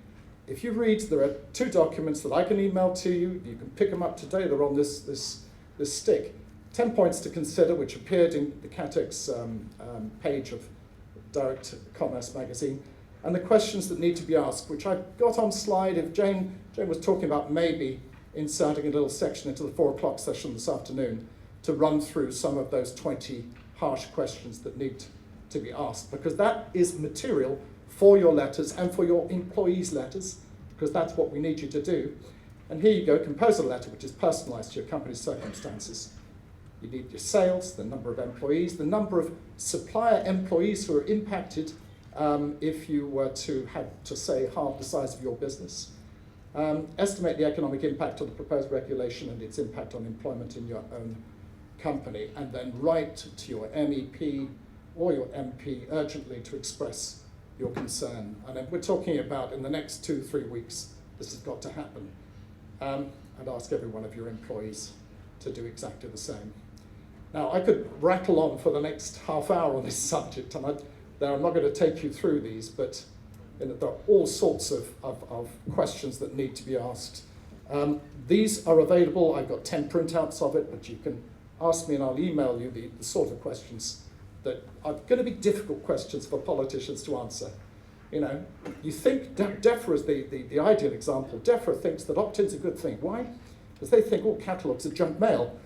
If you read, there are 2 documents that I can email to you. You can pick them up today. They're on this stick. 10 points to consider, which appeared in the CatEx page of Direct Commerce magazine. And the questions that need to be asked, which I've got on slide. If Jane was talking about maybe inserting a little section into the 4 o'clock session this afternoon to run through some of those 20 harsh questions that need to be asked, because that is material for your letters and for your employees' letters, because that's what we need you to do. And here you go, compose a letter which is personalised to your company's circumstances. You need your sales, the number of employees, the number of supplier employees who are impacted if you were to have to, say, halve the size of your business. Estimate the economic impact of the proposed regulation and its impact on employment in your own company, and then write to your MEP or your MP urgently to express your concern. And we're talking about in the next 2-3 weeks, this has got to happen. I'd ask every one of your employees to do exactly the same. Now, I could rattle on for the next half hour on this subject, and I'm not going to take you through these, but there are all sorts of questions that need to be asked. These are available. I've got 10 printouts of it, but you can ask me and I'll email you the sort of questions that are going to be difficult questions for politicians to answer. You know, you think DEFRA is the ideal example. DEFRA thinks that opt-in's a good thing. Why? Because they think all catalogues are junk mail.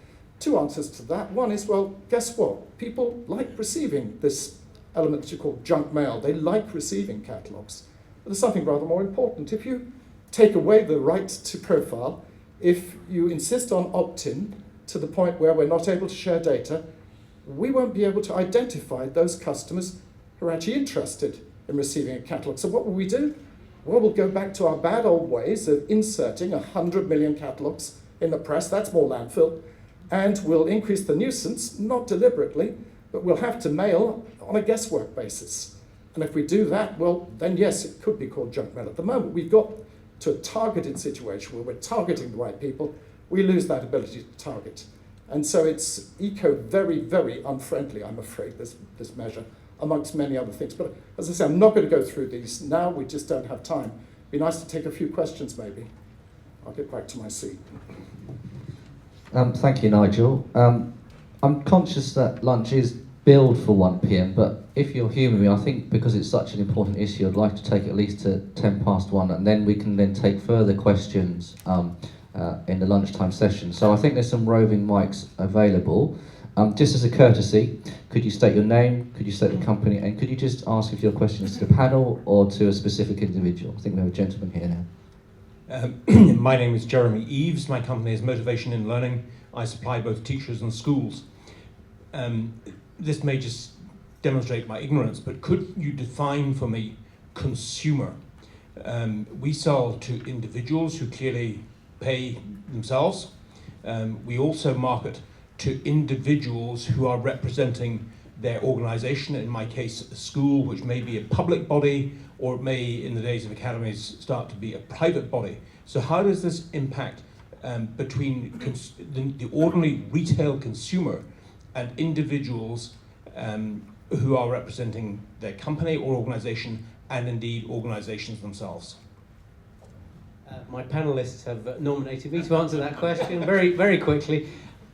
2 answers to that. One is, well, guess what? People like receiving this element that you call junk mail. They like receiving catalogues. But there's something rather more important. If you take away the right to profile, if you insist on opt-in to the point where we're not able to share data, we won't be able to identify those customers who are actually interested in receiving a catalogue. So what will we do? Well, we'll go back to our bad old ways of inserting 100 million catalogues in the press. That's more landfill. And we'll increase the nuisance, not deliberately, but we'll have to mail on a guesswork basis. And if we do that, well, then yes, it could be called junk mail. At the moment, we've got to a targeted situation where we're targeting the right people. We lose that ability to target. And so it's very, very unfriendly, I'm afraid, this measure, amongst many other things. But as I say, I'm not going to go through these now. We just don't have time. It'd be nice to take a few questions, maybe. I'll get back to my seat. Thank you, Nigel. I'm conscious that lunch is billed for 1 p.m, but if you'll humour me, I think because it's such an important issue, I'd like to take at least to 1:10, and then we can then take further questions in the lunchtime session. So I think there's some roving mics available. Just as a courtesy, could you state your name, could you state the company, and could you just ask if your question is to the panel or to a specific individual? I think we have a gentleman here now. My name is Jeremy Eves. My company is Motivation in Learning. I supply both teachers and schools. This may just demonstrate my ignorance, but could you define for me consumer? We sell to individuals who clearly pay themselves. We also market to individuals who are representing their organisation, in my case a school, which may be a public body, or it may, in the days of academies, start to be a private body. So how does this impact between the ordinary retail consumer and individuals who are representing their company or organisation, and indeed organisations themselves? My panellists have nominated me to answer that question very, very quickly.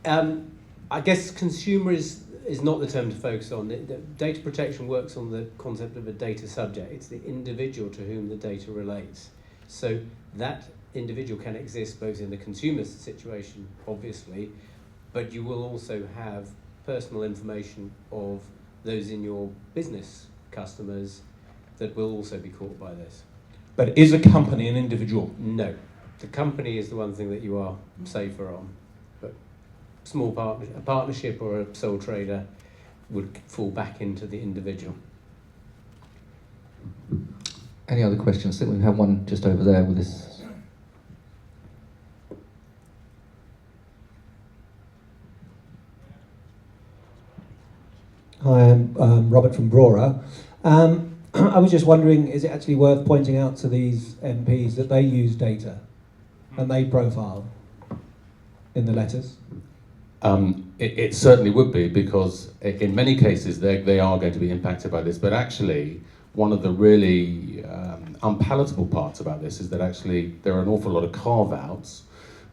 I guess consumer is not the term to focus on. The data protection works on the concept of a data subject. It's the individual to whom the data relates. So that individual can exist both in the consumer situation, obviously, but you will also have personal information of those in your business customers that will also be caught by this. But is a company an individual? No. The company is the one thing that you are safer on. But a partnership or a sole trader would fall back into the individual. Any other questions? I think we have one just over there with this. Hi, I'm Robert from Brora. I was just wondering, is it actually worth pointing out to these MPs that they use data and they profile in the letters? It certainly would be, because in many cases they are going to be impacted by this, but actually one of the really unpalatable parts about this is that actually there are an awful lot of carve-outs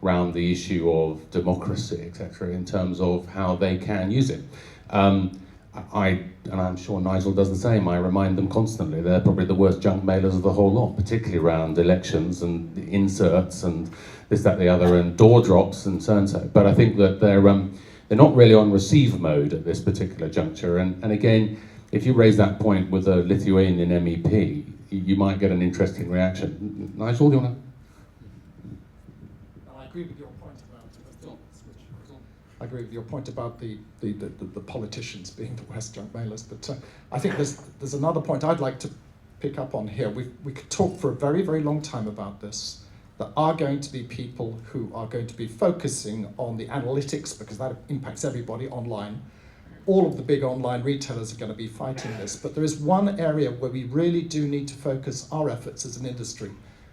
around the issue of democracy, etc., in terms of how they can use it. And I'm sure Nigel does the same, I remind them constantly they're probably the worst junk mailers of the whole lot, particularly around elections and inserts and this, that, the other, and door drops and so and so. But I think that they're not really on receive mode at this particular juncture. And again, if you raise that point with a Lithuanian MEP, you might get an interesting reaction. Nigel, do you want to? I agree with your point about I agree with your point about the politicians being the worst junk mailers, but I think there's another point I'd like to pick up on here. We could talk for a very, very long time about this. There are going to be people who are going to be focusing on the analytics, because that impacts everybody online. All of the big online retailers are going to be fighting this, but there is one area where we really do need to focus our efforts as an industry.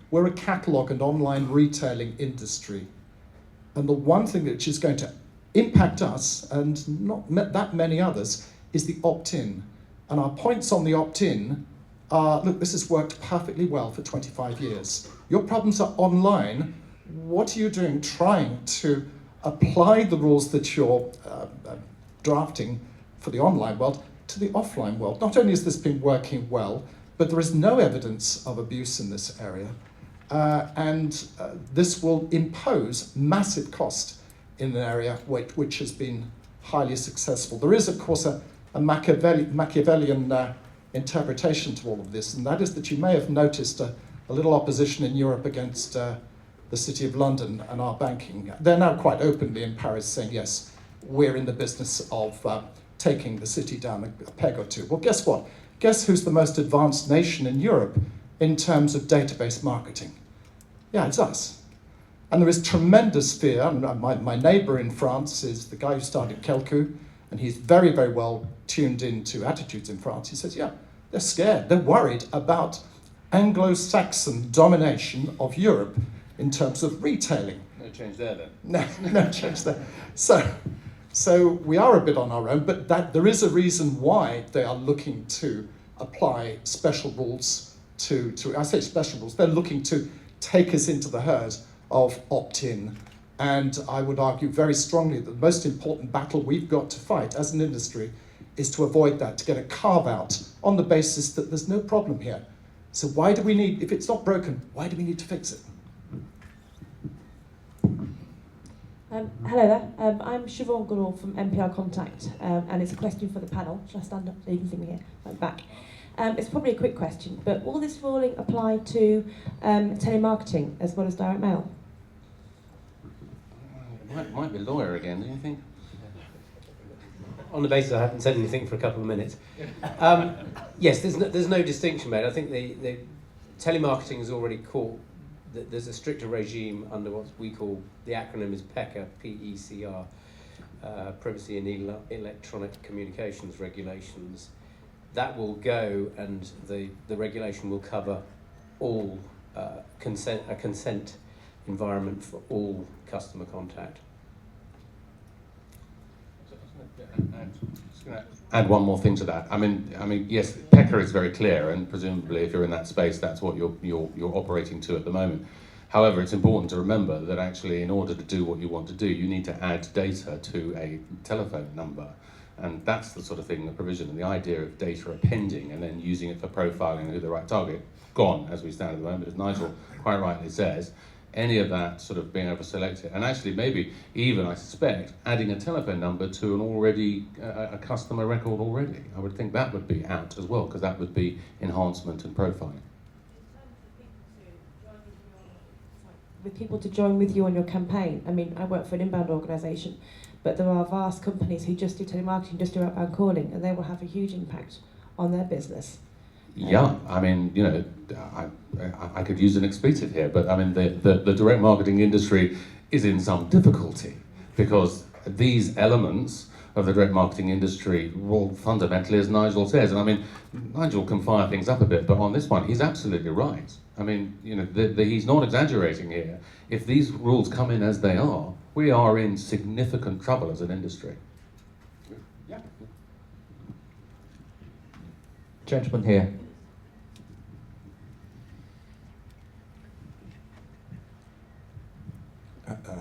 We're a catalogue and online retailing industry, and the one thing which is going to impact us, and not that many others, is the opt-in. And our points on the opt-in are, look, this has worked perfectly well for 25 years. Your problems are online. What are you doing trying to apply the rules that you're drafting for the online world to the offline world? Not only has this been working well, but there is no evidence of abuse in this area. And this will impose massive cost in an area which has been highly successful. There is, of course, a Machiavellian interpretation to all of this, and that is that you may have noticed a little opposition in Europe against the City of London and our banking. They're now quite openly in Paris saying, yes, we're in the business of taking the city down a peg or two. Well, guess what? Guess who's the most advanced nation in Europe in terms of database marketing? Yeah, it's us. And there is tremendous fear. And my neighbour in France is the guy who started Kelku, and he's very, very well tuned into attitudes in France. He says, yeah, they're scared. They're worried about Anglo-Saxon domination of Europe in terms of retailing. No change there then. No change there. So we are a bit on our own, but there is a reason why they are looking to apply special rules to I say special rules, they're looking to take us into the herd of opt-in. And I would argue very strongly that the most important battle we've got to fight as an industry is to avoid that, to get a carve-out on the basis that there's no problem here. So why do we need, if it's not broken, why do we need to fix it? Hello there, I'm Siobhan Goodall from MPR Contact, and it's a question for the panel. Shall I stand up so you can see me here, like back? It's probably a quick question, but will this ruling apply to telemarketing as well as direct mail? Might be lawyer again, do you think? On the basis I haven't said anything for a couple of minutes. Yes, there's no distinction made. I think the telemarketing is already caught. There's a stricter regime under what we call, the acronym is PECR, P-E-C-R. privacy and electronic communications regulations. That will go, and the regulation will cover all a consent environment for all customer contact. Just going to add one more thing to that. I mean, yes, PECA is very clear, and presumably, if you're in that space, that's what you're operating to at the moment. However, it's important to remember that actually, in order to do what you want to do, you need to add data to a telephone number, and that's the sort of thing, the provision and the idea of data appending and then using it for profiling and who the right target. Gone as we stand at the moment, as Nigel quite rightly says. Any of that sort of being able to select it, and actually maybe even, I suspect, adding a telephone number to an already a customer record already. I would think that would be out as well, because that would be enhancement and profiling. With people to join with you on your campaign, I mean, I work for an inbound organisation, but there are vast companies who just do telemarketing, just do outbound calling, and they will have a huge impact on their business. Yeah, I mean, you know, I could use an expletive here, but I mean, the direct marketing industry is in some difficulty because these elements of the direct marketing industry roll fundamentally, as Nigel says. And I mean, Nigel can fire things up a bit, but on this one, he's absolutely right. I mean, you know, he's not exaggerating here. If these rules come in as they are, we are in significant trouble as an industry. Yeah. Gentleman here.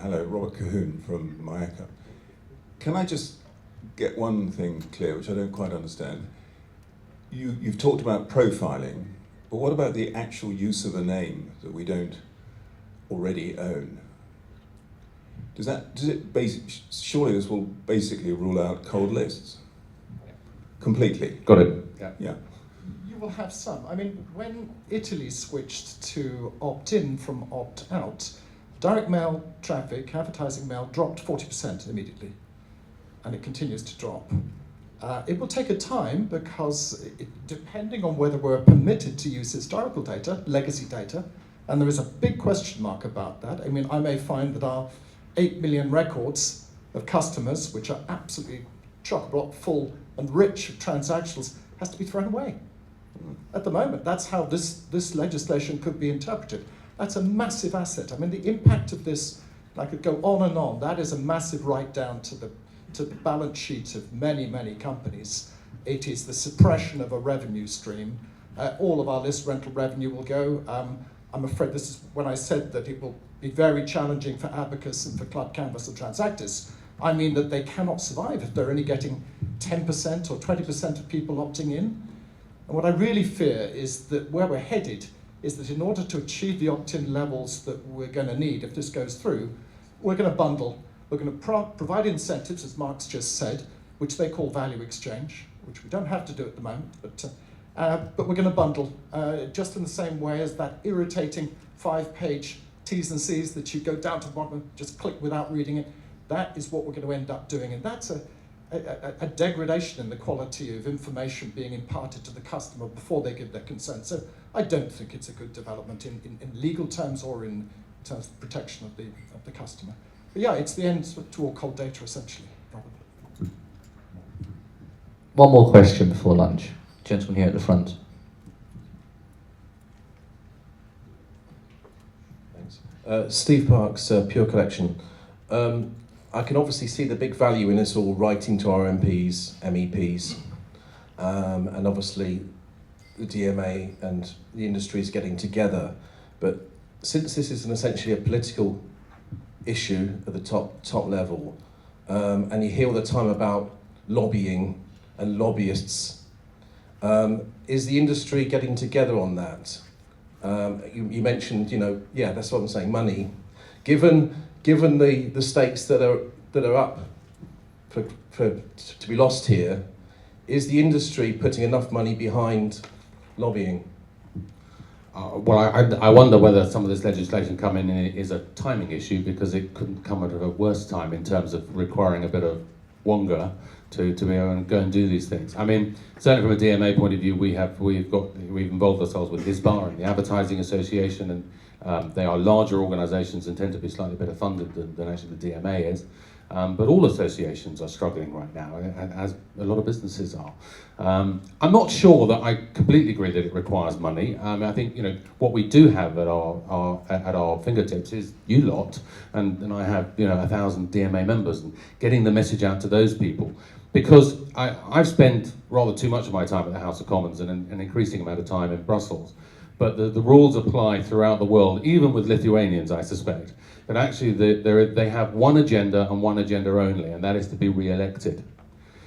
Hello, Robert Cahoon from Mayaca. Can I just get one thing clear, which I don't quite understand? You've talked about profiling, but what about the actual use of a name that we don't already own? Surely this will basically rule out cold lists completely. Got it. Yeah. You will have some. I mean, when Italy switched to opt-in from opt-out, direct mail traffic, advertising mail, dropped 40% immediately, and it continues to drop. It will take a time because depending on whether we're permitted to use historical data, legacy data, and there is a big question mark about that. I mean, I may find that our 8 million records of customers, which are absolutely chock-a-block full and rich of transactions, has to be thrown away. At the moment, that's how this legislation could be interpreted. That's a massive asset. I mean, the impact of this, I could go on and on, that is a massive write-down to the balance sheet of many, many companies. It is the suppression of a revenue stream. All of our list rental revenue will go. I'm afraid this is when I said that it will be very challenging for Abacus and for Club Canvas and Transactis. I mean that they cannot survive if they're only getting 10% or 20% of people opting in. And what I really fear is that where we're headed is that in order to achieve the opt-in levels that we're going to need, if this goes through, we're going to bundle. We're going to provide incentives, as Mark's just said, which they call value exchange, which we don't have to do at the moment, but we're going to bundle just in the same way as that irritating 5-page T's and C's that you go down to the bottom and just click without reading it. That is what we're going to end up doing, and that's a degradation in the quality of information being imparted to the customer before they give their consent. So I don't think it's a good development in legal terms or in terms of protection of the customer. But yeah, it's the end to all cold data, essentially, probably. One more question before lunch. Gentleman here at the front. Thanks. Steve Parks, Pure Collection. I can obviously see the big value in us all writing to our MPs, MEPs, and obviously the DMA and the industry is getting together. But since this is essentially a political issue at the top level, and you hear all the time about lobbying and lobbyists, is the industry getting together on that? You mentioned, yeah, that's what I'm saying, money. Given the stakes that are up to be lost here, is the industry putting enough money behind lobbying? Well, I wonder whether some of this legislation coming in is a timing issue, because it couldn't come at a worse time in terms of requiring a bit of wonga to be able to go and do these things. I mean, certainly from a DMA point of view, we've involved ourselves with HISBAR and the Advertising Association, and they are larger organisations and tend to be slightly better funded than actually the DMA is. But all associations are struggling right now, as a lot of businesses are. I'm not sure that I completely agree that it requires money. I think what we do have at our fingertips is you lot, and I have 1,000 DMA members, and getting the message out to those people. Because I've spent rather too much of my time at the House of Commons and an increasing amount of time in Brussels. But the rules apply throughout the world, even with Lithuanians, I suspect, that actually they have one agenda and one agenda only, and that is to be re-elected.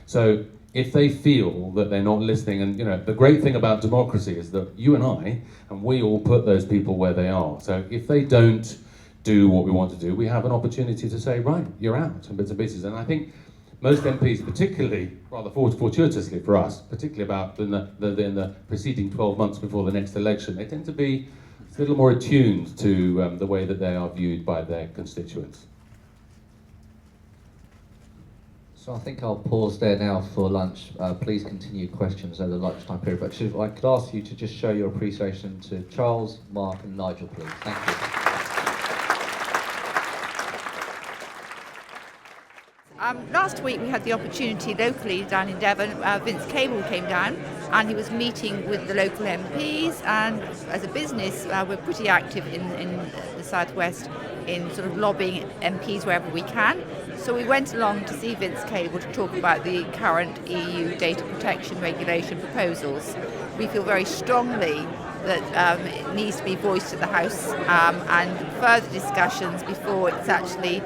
So if they feel that they're not listening, and the great thing about democracy is that you and I, and we all put those people where they are. So if they don't do what we want to do, we have an opportunity to say, right, you're out, and bits and pieces. And I think most MPs, particularly, rather fortuitously for us, particularly about in the preceding 12 months before the next election, they tend to be a little more attuned to the way that they are viewed by their constituents. So I think I'll pause there now for lunch. Please continue questions over the lunchtime period. But if I could ask you to just show your appreciation to Charles, Mark and Nigel, please. Thank you. Last week we had the opportunity locally down in Devon. Vince Cable came down and he was meeting with the local MPs, and as a business we're pretty active in the Southwest in sort of lobbying MPs wherever we can. So we went along to see Vince Cable to talk about the current EU data protection regulation proposals. We feel very strongly that it needs to be voiced at the House and further discussions before it's actually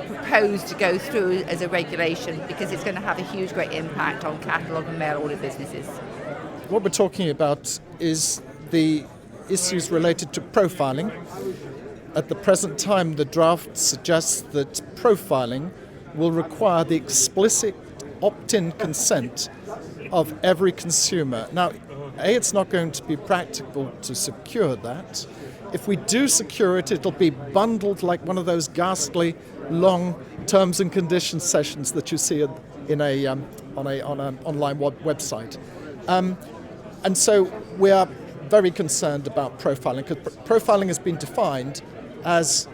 proposed to go through as a regulation, because it's going to have a huge, great impact on catalogue and mail order businesses. What we're talking about is the issues related to profiling. At the present time, the draft suggests that profiling will require the explicit opt-in consent of every consumer. Now, it's not going to be practical to secure that. If we do secure it, it'll be bundled like one of those ghastly long terms and conditions sessions that you see in on an online website. And so we are very concerned about profiling, because profiling has been defined as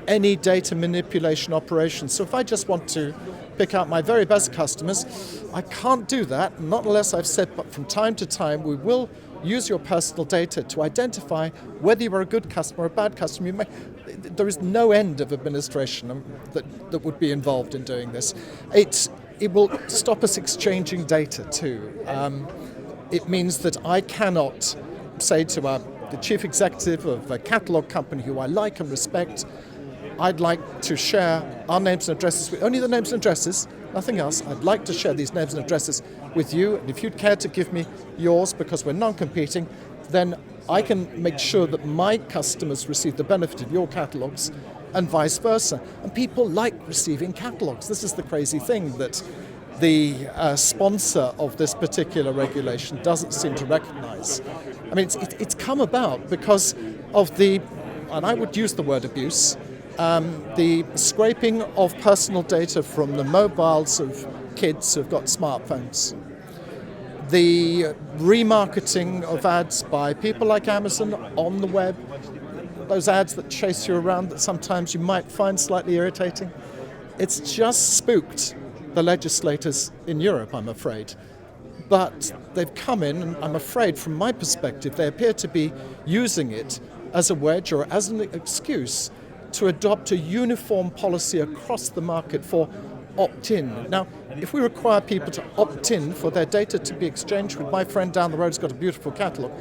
any data manipulation operation. So if I just want to pick out my very best customers, I can't do that, not unless I've said, but from time to time we will use your personal data to identify whether you are a good customer or a bad customer. There is no end of administration that would be involved in doing this. It will stop us exchanging data too. It means that I cannot say to the chief executive of a catalogue company who I like and respect, I'd like to share our names and addresses with only the names and addresses, nothing else. I'd like to share these names and addresses with you, and if you'd care to give me yours because we're non-competing, then I can make sure that my customers receive the benefit of your catalogues and vice versa. And people like receiving catalogues. This is the crazy thing that the sponsor of this particular regulation doesn't seem to recognize. I mean, it's come about because of the, and I would use the word abuse, the scraping of personal data from the mobiles of kids who've got smartphones, the remarketing of ads by people like Amazon on the web, those ads that chase you around that sometimes you might find slightly irritating. It's just spooked the legislators in Europe, I'm afraid. But they've come in, and I'm afraid from my perspective, they appear to be using it as a wedge or as an excuse to adopt a uniform policy across the market for opt-in. Now, if we require people to opt-in for their data to be exchanged with my friend down the road who's got a beautiful catalogue,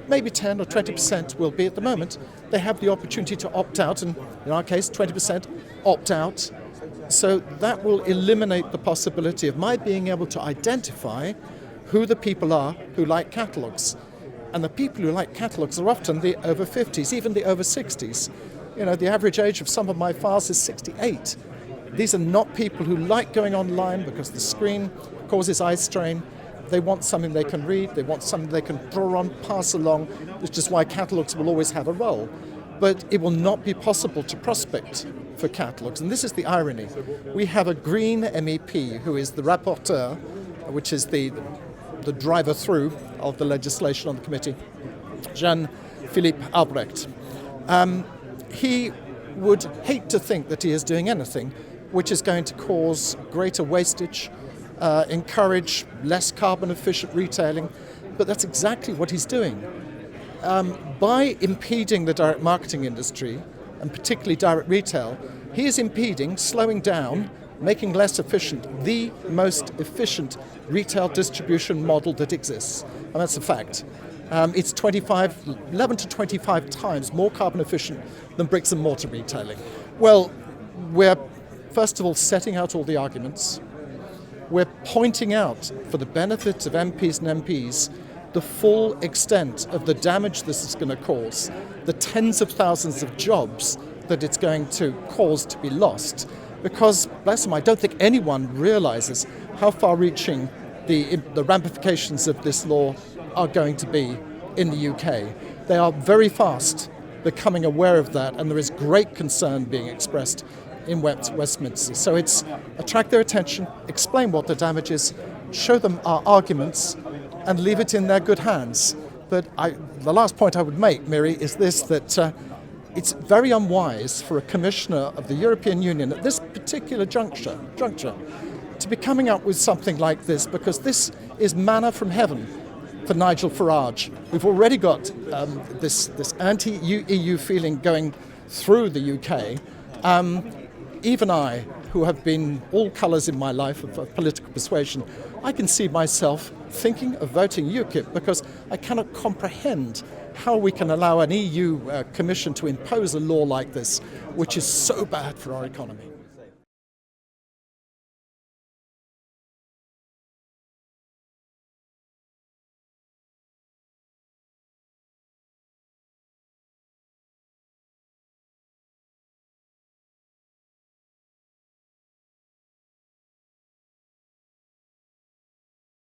maybe 10 or 20% will be at the moment. They have the opportunity to opt out, and in our case, 20% opt out. So that will eliminate the possibility of my being able to identify who the people are who like catalogues. And the people who like catalogues are often the over 50s, even the over 60s. The average age of some of my files is 68. These are not people who like going online because the screen causes eye strain. They want something they can read, they want something they can draw on, pass along, which is why catalogues will always have a role. But it will not be possible to prospect for catalogues. And this is the irony. We have a Green MEP who is the rapporteur, which is the driver through of the legislation on the committee, Jean-Philippe Albrecht. He would hate to think that he is doing anything which is going to cause greater wastage, encourage less carbon efficient retailing, but that's exactly what he's doing. By impeding the direct marketing industry, and particularly direct retail, he is impeding, slowing down, making less efficient the most efficient retail distribution model that exists. And that's a fact. It's 11 to 25 times more carbon efficient than bricks and mortar retailing. Well, we're first of all setting out all the arguments. We're pointing out, for the benefit of MPs and MPs, the full extent of the damage this is going to cause, the tens of thousands of jobs that it's going to cause to be lost. Because, bless them, I don't think anyone realizes how far-reaching the ramifications of this law are going to be in the UK. They are very fast becoming aware of that, and there is great concern being expressed in Westminster. So it's attract their attention, explain what the damage is, show them our arguments, and leave it in their good hands. But the last point I would make, Miri, is this, that it's very unwise for a commissioner of the European Union at this particular juncture to be coming up with something like this, because this is manna from heaven for Nigel Farage. We've already got this anti-EU feeling going through the UK. Even I, who have been all colours in my life of political persuasion, I can see myself thinking of voting UKIP, because I cannot comprehend how we can allow an EU commission to impose a law like this, which is so bad for our economy.